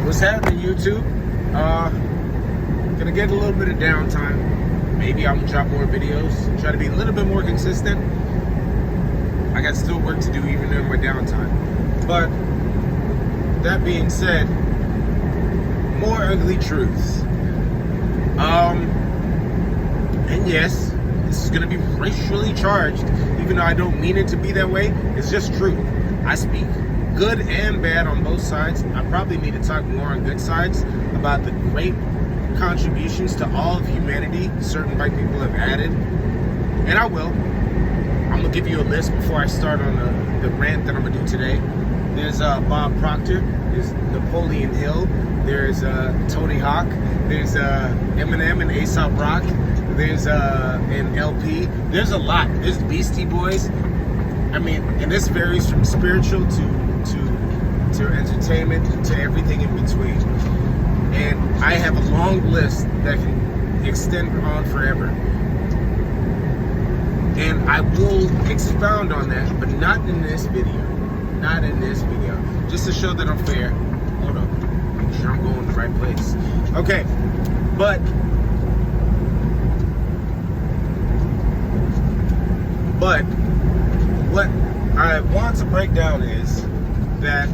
What's happening, YouTube? Gonna get a little bit of downtime. Maybe I'm gonna drop more videos. Try to be a little bit more consistent. I got still work to do even in my downtime. But that being said, more ugly truths. And yes, this is gonna be racially charged, even though I don't mean it to be that way. It's just true. I speak good and bad on both sides. I probably need to talk more on good sides about the great contributions to all of humanity certain white people have added. And I will. I'm gonna give you a list before I start on the rant that I'm gonna do today. There's Bob Proctor, there's Napoleon Hill, there's Tony Hawk, there's Eminem and A$AP Rock, there's an LP. There's a lot. There's the Beastie Boys. I mean, and this varies from spiritual to entertainment to everything in between. And I have a long list that can extend on forever. And I will expound on that, but not in this video. Not in this video. Just to show that I'm fair. Hold on. Make sure I'm going in the right place. Okay. But what I want to break down is that,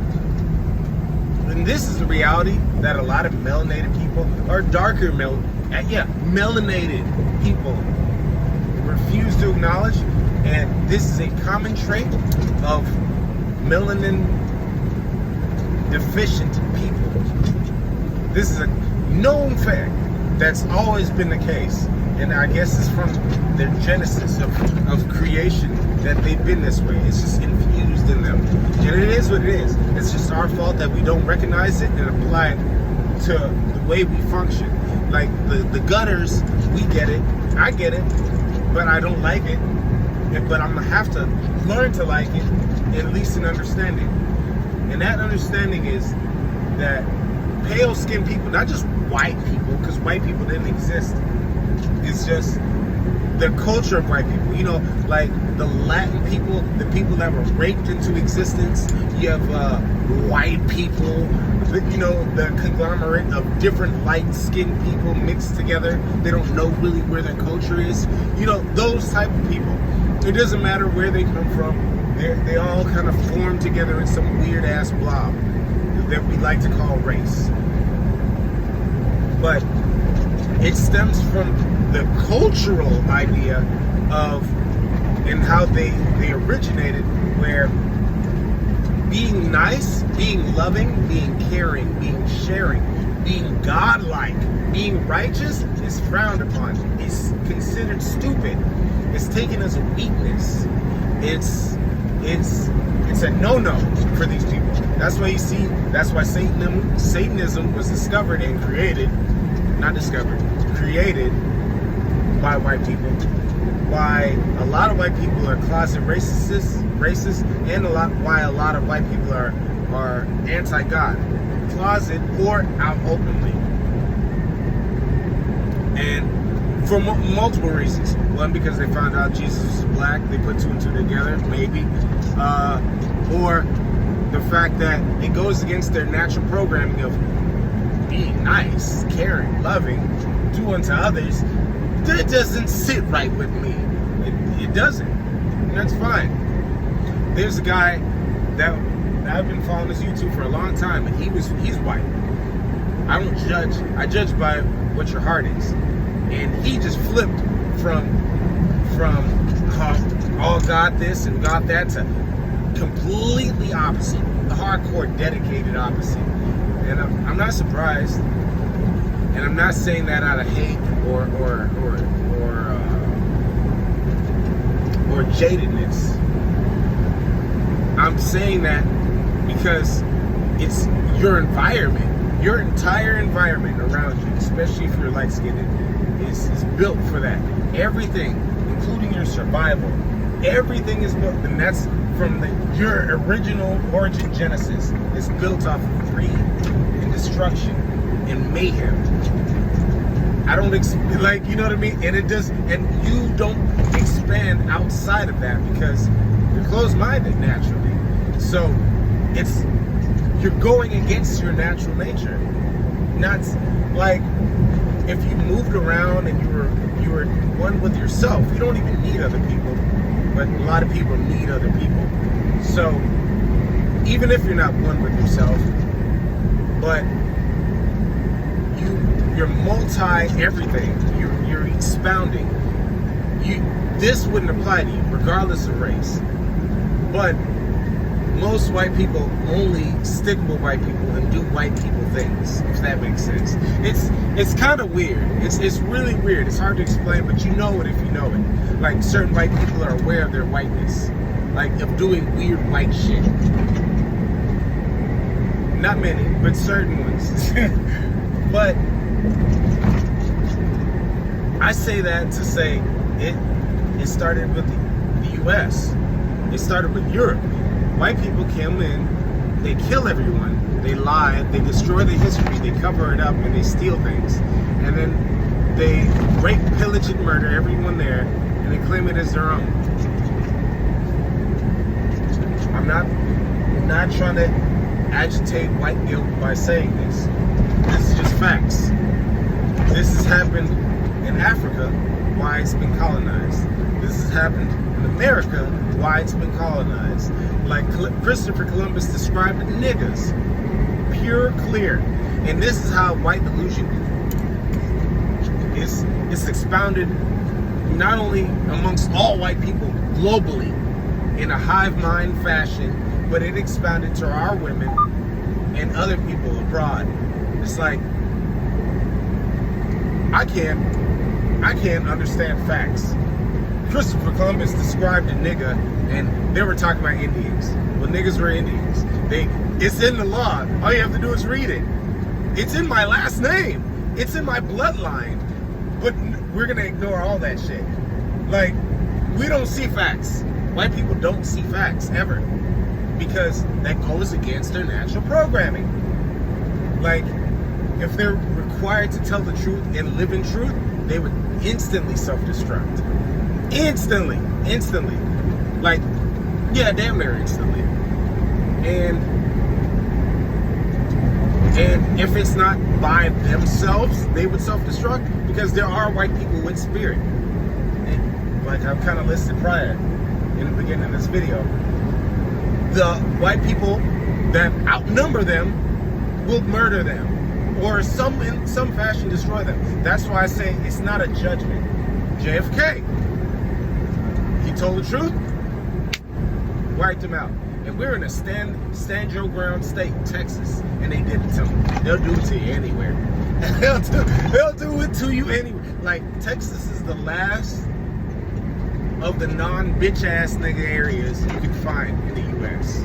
and this is the reality that a lot of melanated people, or darker melanated people refuse to acknowledge, and this is a common trait of melanin deficient people. This is a known fact that's always been the case, and I guess it's from the genesis of creation that they've been this way. It's just infused in them, and it is what it is. It's just our fault that we don't recognize it and apply it to the way we function. Like the gutters, we get it, I get it, but I don't like it. But I'm gonna have to learn to like it, at least in understanding. And that understanding is that pale skinned people, not just white people, because white people didn't exist. It's just the culture of white people. You know, like the Latin people, the people that were raped into existence. You have white people, you know, the conglomerate of different light-skinned people mixed together. They don't know really where their culture is. You know, those type of people. It doesn't matter where they come from. They all kind of form together in some weird-ass blob that we like to call race. But it stems from the cultural idea of, and how they originated, where being nice, being loving, being caring, being sharing, being godlike, being righteous is frowned upon. It's considered stupid. It's taken as a weakness. It's a no-no for these people. That's why you see, that's why Satanism was discovered and created, not discovered, created by white people. Why a lot of white people are closet racists, and why a lot of white people are anti-God, closet or out openly. And for multiple reasons. One, because they found out Jesus was black, they put two and two together, maybe. Or the fact that it goes against their natural programming of being nice, caring, loving, do unto others. That doesn't sit right with me. It doesn't. And that's fine. There's a guy that I've been following his YouTube for a long time, and he's white. I don't judge. I judge by what your heart is. And he just flipped from all God this and God that to completely opposite, the hardcore dedicated opposite. And I'm not surprised, and I'm not saying that out of hate or jadedness. I'm saying that because it's your environment, your entire environment around you, especially if you're light-skinned, is built for that. Everything, including your survival, everything is built, and that's from your original origin genesis. It's built off of greed and destruction and mayhem. I don't like, you know what I mean? And it does, and you don't expand outside of that because you're closed-minded naturally. So it's you're going against your natural nature. Not like if you moved around and you were one with yourself, you don't even need other people. But a lot of people need other people. So even if you're not one with yourself, but you're multi-everything. You're expounding. This wouldn't apply to you, regardless of race. But most white people only stick with white people and do white people things, if that makes sense. It's kind of weird. It's really weird. It's hard to explain, but you know it if you know it. Like, certain white people are aware of their whiteness, like of doing weird white shit. Not many, but certain ones. But I say that to say it started with the U.S. It started with Europe. White people came in, they kill everyone, they lie, they destroy the history, they cover it up, and they steal things. And then they rape, pillage, and murder everyone there, and they claim it as their own. I'm not trying to agitate white guilt by saying this. This is just facts. This has happened in Africa, why it's been colonized. This has happened in America, why it's been colonized. Like Christopher Columbus described it, niggas. Pure, clear. And this is how white delusion is expounded not only amongst all white people globally in a hive mind fashion, but it expounded to our women and other people abroad. It's like, I can't understand facts. Christopher Columbus described a nigga, and they were talking about Indians. Well, niggas were Indians. It's in the law. All you have to do is read it. It's in my last name. It's in my bloodline. But we're gonna ignore all that shit. Like, we don't see facts. White people don't see facts ever, because that goes against their natural programming. Like, if they're required to tell the truth and live in truth, they would instantly self-destruct. Instantly. Like, yeah, damn near instantly. And if it's not by themselves, they would self-destruct, because there are white people with spirit. And like I've kind of listed prior in the beginning of this video, the white people that outnumber them will murder them, or in some fashion destroy them. That's why I say it's not a judgment. JFK, he told the truth, wiped him out. And we're in a stand your ground state, Texas, and they did it to them. They'll do it to you anywhere. They'll do it to you anywhere. Like, Texas is the last of the non-bitch ass nigga areas you can find in the U.S.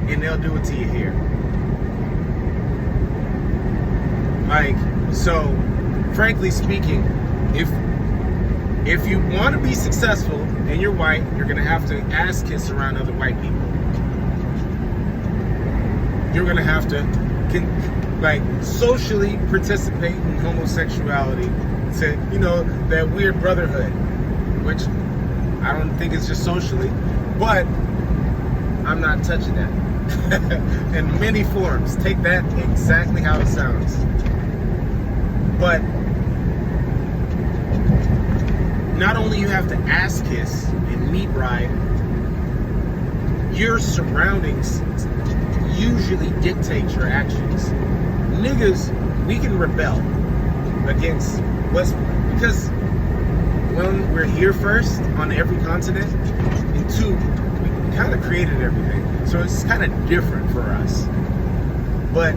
And they'll do it to you here. Like, so, frankly speaking, if you want to be successful and you're white, you're gonna have to ass kiss around other white people. You're gonna have to socially participate in homosexuality, to that weird brotherhood, which I don't think it's just socially, but I'm not touching that. In many forms, take that exactly how it sounds. But not only you have to ass kiss and meat ride, your surroundings usually dictate your actions. Niggas, we can rebel against because when we're here first on every continent, and two, we kind of created everything, so it's kind of different for us. But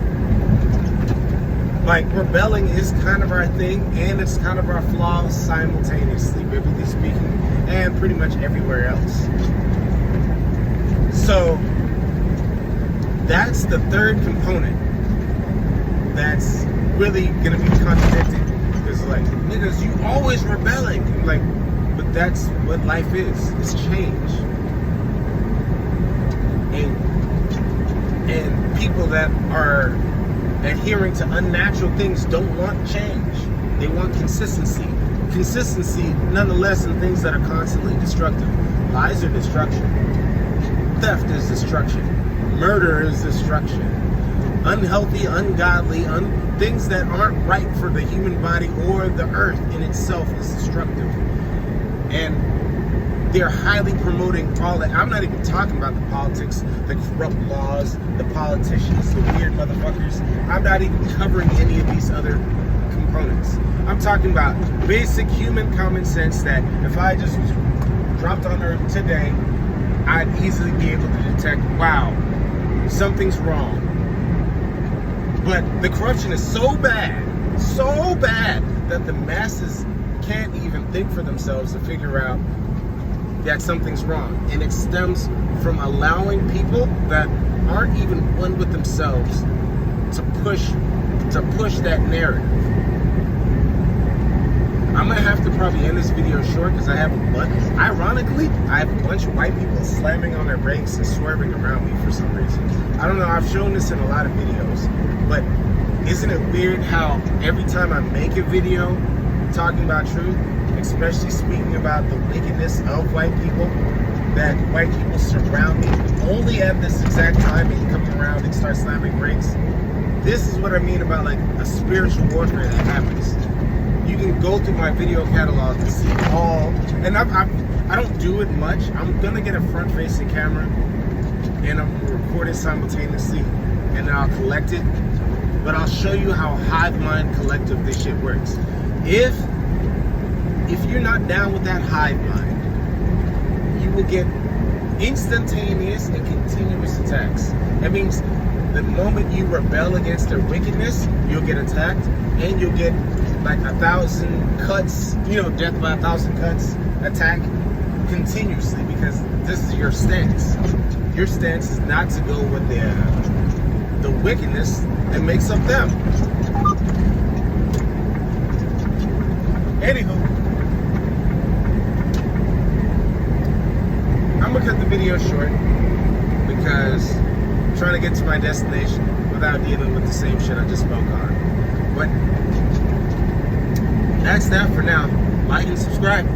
like, rebelling is kind of our thing, and it's kind of our flaw simultaneously, biblically speaking, and pretty much everywhere else. So that's the third component that's really gonna be contradicted. Because, like, niggas, you always rebelling. Like, but that's what life is. It's change. And people that are adhering to unnatural things don't want change. They want consistency. Consistency, nonetheless, in things that are constantly destructive. Lies are destruction. Theft is destruction. Murder is destruction. unhealthy, ungodly, things that aren't right for the human body or the earth in itself is destructive. And they're highly promoting all that. I'm not even talking about the politics, the corrupt laws, the politicians, the weird motherfuckers. I'm not even covering any of these other components. I'm talking about basic human common sense that if I just dropped on Earth today, I'd easily be able to detect, wow, something's wrong. But the corruption is so bad that the masses can't even think for themselves to figure out that something's wrong. And it stems from allowing people that aren't even one with themselves to push that narrative. I'm gonna have to probably end this video short because I have a bunch of white people slamming on their brakes and swerving around me for some reason. I don't know, I've shown this in a lot of videos, but isn't it weird how every time I make a video talking about truth, especially speaking about the wickedness of white people, that white people surround me only at this exact time and come around and start slamming brakes? This is what I mean about like a spiritual warfare that happens. You can go through my video catalog and see all, and I don't do it much. I'm gonna get a front-facing camera and I'm gonna record it simultaneously, and then I'll collect it. But I'll show you how hive mind collective this shit works. If you're not down with that hive mind, you will get instantaneous and continuous attacks. That means the moment you rebel against their wickedness, you'll get attacked, and you'll get like 1,000 cuts, death by 1,000 cuts attack continuously, because this is your stance. Your stance is not to go with the wickedness that makes up them. Anywho, I'm gonna cut the video short because I'm trying to get to my destination without dealing with the same shit I just spoke on. But that's that for now. Like and subscribe.